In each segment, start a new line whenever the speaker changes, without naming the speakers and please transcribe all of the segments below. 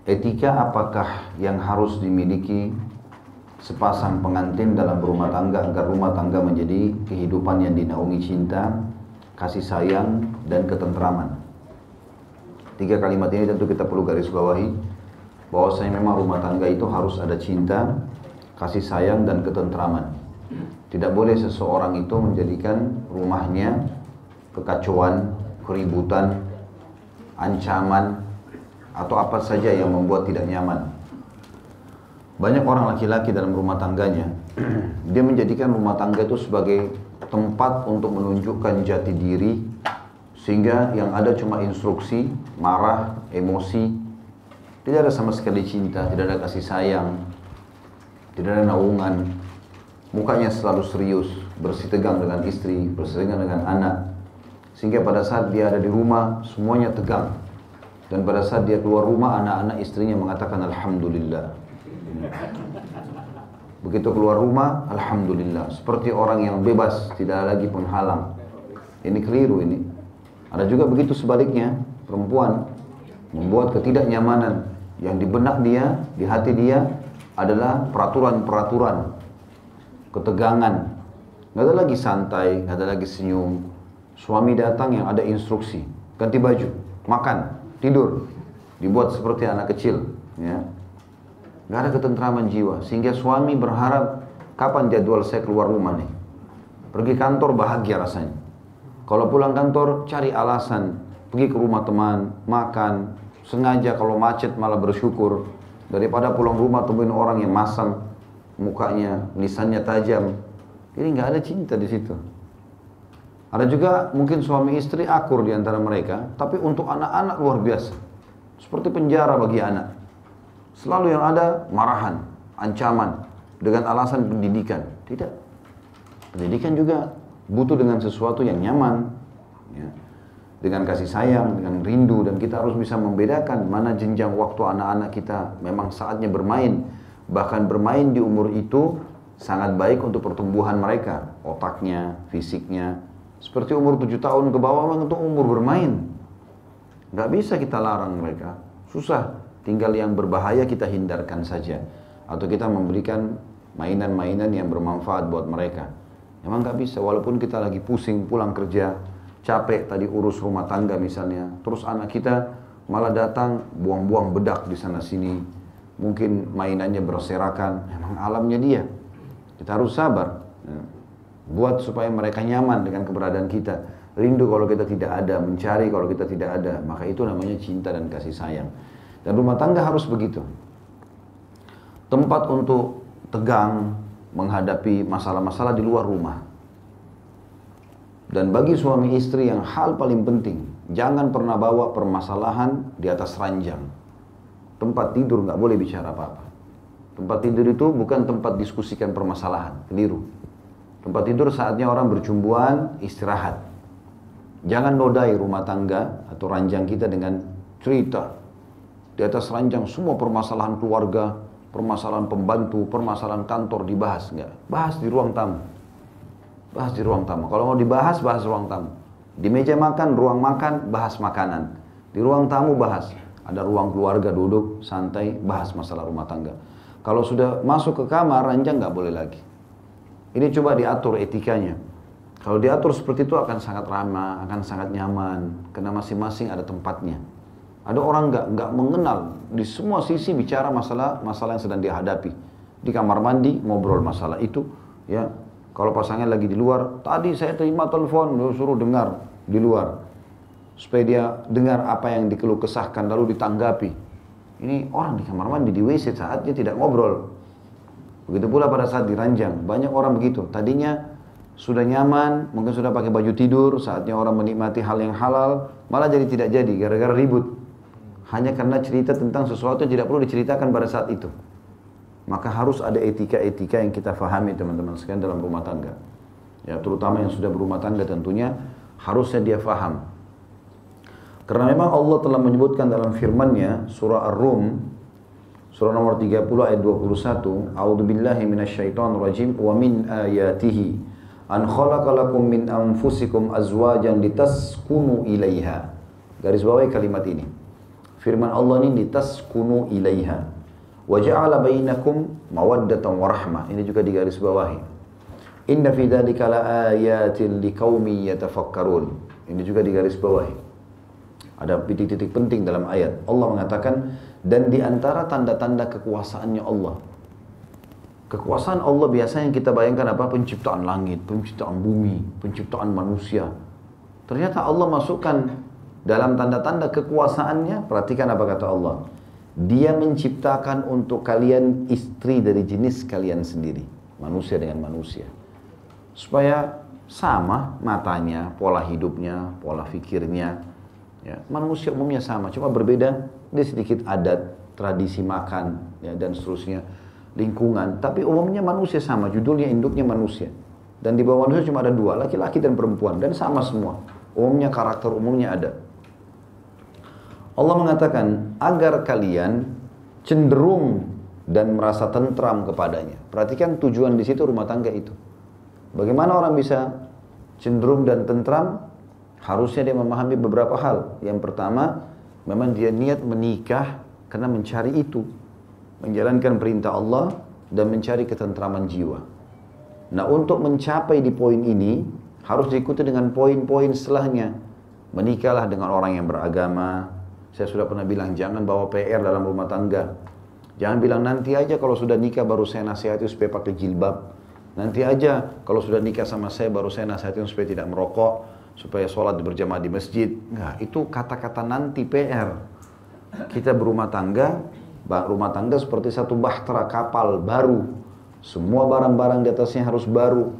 Etika apakah yang harus dimiliki sepasang pengantin dalam rumah tangga agar rumah tangga menjadi kehidupan yang dinaungi cinta, kasih sayang, dan ketentraman? 3 kalimat ini tentu kita perlu garis bawahi bahwasanya memang rumah tangga itu harus ada cinta, kasih sayang, dan ketentraman. Tidak boleh seseorang itu menjadikan rumahnya kekacauan, keributan, ancaman, atau apa saja yang membuat tidak nyaman. Banyak orang laki-laki dalam rumah tangganya, dia menjadikan rumah tangga itu sebagai tempat untuk menunjukkan jati diri, sehingga yang ada cuma instruksi, marah, emosi, tidak ada sama sekali cinta, tidak ada kasih sayang, tidak ada naungan, mukanya selalu serius, bersitegang dengan istri, bersitegang dengan anak, sehingga pada saat dia ada di rumah, semuanya tegang. Dan pada saat dia keluar rumah, anak-anak istrinya mengatakan Alhamdulillah. Begitu keluar rumah, Alhamdulillah. Seperti orang yang bebas, tidak lagi penghalang. Ini keliru ini. Ada juga begitu sebaliknya, perempuan membuat ketidaknyamanan yang di benak dia, di hati dia adalah peraturan-peraturan, ketegangan. Gak ada lagi santai, gak ada lagi senyum. Suami datang yang ada instruksi, ganti baju, makan, tidur, dibuat seperti anak kecil, ya. Gak ada ketentraman jiwa, sehingga suami berharap kapan jadwal saya keluar rumah nih. Pergi kantor bahagia rasanya. Kalau pulang kantor cari alasan, pergi ke rumah teman, makan, sengaja kalau macet malah bersyukur, daripada pulang rumah temuin orang yang masam, mukanya, lisannya tajam. Ini gak ada cinta di situ. Ada juga mungkin suami istri akur di antara mereka, tapi untuk anak-anak luar biasa. Seperti penjara bagi anak. Selalu yang ada marahan, ancaman, dengan alasan pendidikan. Tidak. Pendidikan juga butuh dengan sesuatu yang nyaman, ya. Dengan kasih sayang, dengan rindu, dan kita harus bisa membedakan mana jenjang waktu anak-anak kita memang saatnya bermain. Bahkan bermain di umur itu sangat baik untuk pertumbuhan mereka, otaknya, fisiknya. Seperti umur 7 tahun ke bawah memang untuk umur bermain. Gak bisa kita larang mereka. Susah. Tinggal yang berbahaya kita hindarkan saja. Atau kita memberikan mainan-mainan yang bermanfaat buat mereka. Memang gak bisa. Walaupun kita lagi pusing pulang kerja, capek tadi urus rumah tangga misalnya. Terus anak kita malah datang buang-buang bedak di sana sini. Mungkin mainannya berserakan. Memang alamnya dia. Kita harus sabar. Buat supaya mereka nyaman dengan keberadaan kita. Rindu kalau kita tidak ada, mencari kalau kita tidak ada. Maka itu namanya cinta dan kasih sayang. Dan rumah tangga harus begitu. Tempat untuk tegang, menghadapi masalah-masalah di luar rumah. Dan bagi suami istri yang hal paling penting, jangan pernah bawa permasalahan di atas ranjang. Tempat tidur nggak boleh bicara apa-apa. Tempat tidur itu bukan tempat diskusikan permasalahan, keliru. Tempat tidur saatnya orang berjumbuhan, istirahat. Jangan nodai rumah tangga atau ranjang kita dengan cerita. Di atas ranjang semua permasalahan keluarga, permasalahan pembantu, permasalahan kantor dibahas. Enggak. Bahas di ruang tamu. Bahas di ruang tamu. Kalau mau dibahas, bahas ruang tamu. Di meja makan, ruang makan, bahas makanan. Di ruang tamu bahas. Ada ruang keluarga duduk, santai, bahas masalah rumah tangga. Kalau sudah masuk ke kamar, ranjang nggak boleh lagi. Ini coba diatur etikanya. Kalau diatur seperti itu akan sangat ramah, akan sangat nyaman, karena masing-masing ada tempatnya. Ada orang nggak mengenal di semua sisi bicara masalah yang sedang dihadapi. Di kamar mandi ngobrol masalah itu, ya. Kalau pasangan lagi di luar, tadi saya terima telepon, suruh dengar di luar, supaya dia dengar apa yang dikeluh kesahkan lalu ditanggapi. Ini orang di kamar mandi di WC saatnya tidak ngobrol. Begitu pula pada saat diranjang, banyak orang begitu. Tadinya sudah nyaman, mungkin sudah pakai baju tidur, saatnya orang menikmati hal yang halal, malah jadi tidak jadi, gara-gara ribut. Hanya karena cerita tentang sesuatu yang tidak perlu diceritakan pada saat itu. Maka harus ada etika-etika yang kita fahami teman-teman sekalian dalam rumah tangga. Ya, terutama yang sudah berumah tangga tentunya, harusnya dia faham. Karena memang Allah telah menyebutkan dalam firman-Nya, surah Ar-Rum, surah nomor 30 ayat 21, A'udzubillahi minasyaitonirrajim, wa min ayatihi an khalaqalakum min anfusikum azwajan litaskunu ilaiha. Garis bawahi kalimat ini. Firman Allah ini litaskunu ilaiha wa ja'ala bainakum mawaddatan wa rahmah. Ini juga digaris bawahi. Inna fi dzalika laayatin liqaumin yatafakkarun. Ini juga digaris bawahi. Ada titik-titik penting dalam ayat. Allah mengatakan, dan di antara tanda-tanda kekuasaannya Allah. Kekuasaan Allah biasanya yang kita bayangkan apa? Penciptaan langit, penciptaan bumi, penciptaan manusia. Ternyata Allah masukkan dalam tanda-tanda kekuasaannya, perhatikan apa kata Allah. Dia menciptakan untuk kalian istri dari jenis kalian sendiri. Manusia dengan manusia. Supaya sama matanya, pola hidupnya, pola fikirnya. Ya, manusia umumnya sama, cuma berbeda. Dia sedikit adat, tradisi makan, ya, dan seterusnya. Lingkungan, tapi umumnya manusia sama. Judulnya induknya manusia. Dan di bawah manusia cuma ada dua, laki-laki dan perempuan. Dan sama semua. Umumnya karakter umumnya ada. Allah mengatakan agar kalian cenderung dan merasa tentram kepadanya. Perhatikan tujuan di situ rumah tangga itu. Bagaimana orang bisa cenderung dan tentram? Harusnya dia memahami beberapa hal. Yang pertama, memang dia niat menikah karena mencari itu, menjalankan perintah Allah dan mencari ketentraman jiwa. Nah, untuk mencapai di poin ini harus diikuti dengan poin-poin setelahnya. Menikahlah dengan orang yang beragama. Saya sudah pernah bilang, jangan bawa PR dalam rumah tangga. Jangan bilang nanti aja kalau sudah nikah baru saya nasihati supaya pakai jilbab. Nanti aja kalau sudah nikah sama saya baru saya nasihati supaya tidak merokok, supaya sholat berjamaah di masjid. Enggak, itu kata-kata nanti PR. Kita berumah tangga seperti satu bahtera kapal baru. Semua barang-barang di atasnya harus baru.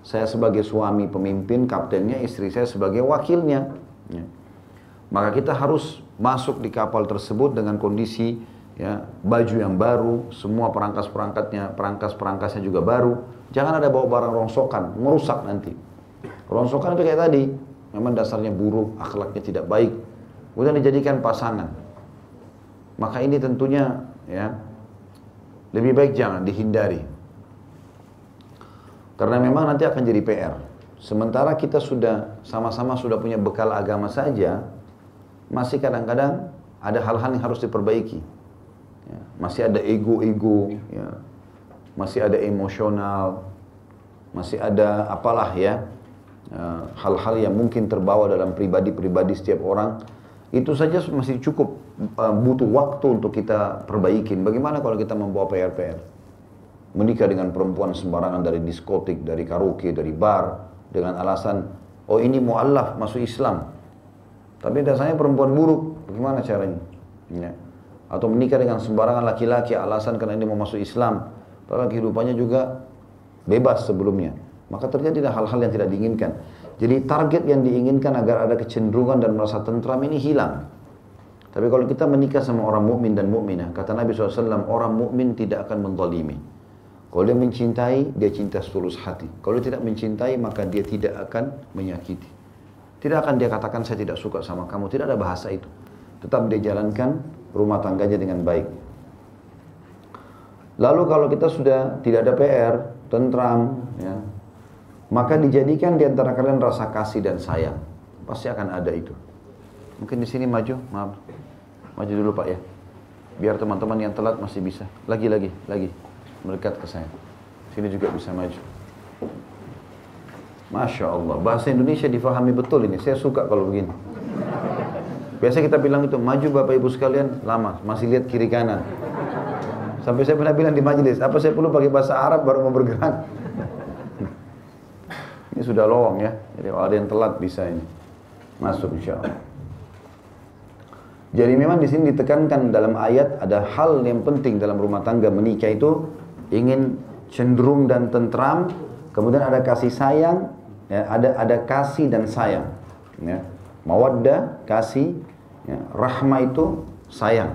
Saya sebagai suami pemimpin, kaptennya, istri saya sebagai wakilnya. Ya. Maka kita harus masuk di kapal tersebut dengan kondisi ya, baju yang baru, semua perangkas-perangkasnya juga baru. Jangan ada bawa barang rongsokan, merusak nanti. Rongsokan itu kayak tadi, memang dasarnya buruk, akhlaknya tidak baik. Kemudian dijadikan pasangan. Maka ini tentunya ya lebih baik jangan, dihindari. Karena memang nanti akan jadi PR. Sementara kita sudah sama-sama sudah punya bekal agama saja, masih kadang-kadang ada hal-hal yang harus diperbaiki. Ya, masih ada ego-ego, ya, masih ada emosional, masih ada apalah ya, hal-hal yang mungkin terbawa dalam pribadi-pribadi setiap orang. Itu saja masih cukup butuh waktu untuk kita perbaikin. Bagaimana kalau kita membawa PR-PR? Menikah dengan perempuan sembarangan dari diskotik, dari karaoke, dari bar, dengan alasan, oh ini mu'allaf, masuk Islam. Tapi dasarnya perempuan buruk, bagaimana caranya? Ya. Atau menikah dengan sembarangan laki-laki, alasan karena ini mau masuk Islam. Padahal kehidupannya juga bebas sebelumnya. Maka terjadilah hal-hal yang tidak diinginkan. Jadi target yang diinginkan agar ada kecenderungan dan merasa tentram ini hilang. Tapi kalau kita menikah sama orang mukmin dan mukminah, kata Nabi SAW, orang mukmin tidak akan menzalimi. Kalau dia mencintai, dia cinta setulus hati. Kalau dia tidak mencintai, maka dia tidak akan menyakiti. Tidak akan dia katakan saya tidak suka sama kamu. Tidak ada bahasa itu. Tetap dia jalankan rumah tangganya dengan baik. Lalu kalau kita sudah tidak ada PR, tentram, ya, maka dijadikan di antara kalian rasa kasih dan sayang. Pasti akan ada itu. Mungkin di sini maju, maaf. Maju dulu Pak ya. Biar teman-teman yang telat masih bisa. Lagi. Mendekat ke saya. Sini juga bisa maju. Masya Allah, bahasa Indonesia difahami betul ini. Saya suka kalau begini. Biasa kita bilang itu, maju Bapak Ibu sekalian, lama, masih lihat kiri kanan. Sampai saya pernah bilang di majelis, apa saya perlu pakai bahasa Arab baru mau bergerak? Ini sudah lowong ya, jadi kalau ada yang telat bisa ini. Masuk insya Allah. Jadi memang di sini ditekankan dalam ayat ada hal yang penting dalam rumah tangga menikah itu ingin cenderung dan tentram, kemudian ada kasih sayang, ya, ada kasih dan sayang, ya. Mawaddah, kasih, ya. Rahmah itu sayang.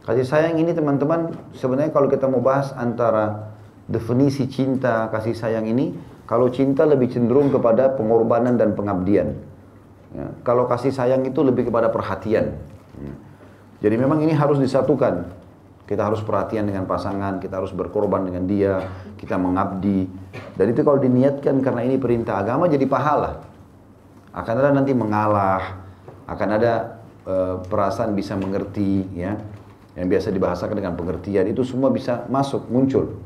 Kasih sayang ini teman-teman sebenarnya kalau kita mau bahas antara definisi cinta, kasih sayang ini, kalau cinta lebih cenderung kepada pengorbanan dan pengabdian. Ya. Kalau kasih sayang itu lebih kepada perhatian. Ya. Jadi memang ini harus disatukan. Kita harus perhatian dengan pasangan, kita harus berkorban dengan dia, kita mengabdi. Dan itu kalau diniatkan karena ini perintah agama jadi pahala. Akan ada nanti mengalah, akan ada perasaan bisa mengerti, ya, yang biasa dibahasakan dengan pengertian, itu semua bisa masuk, muncul.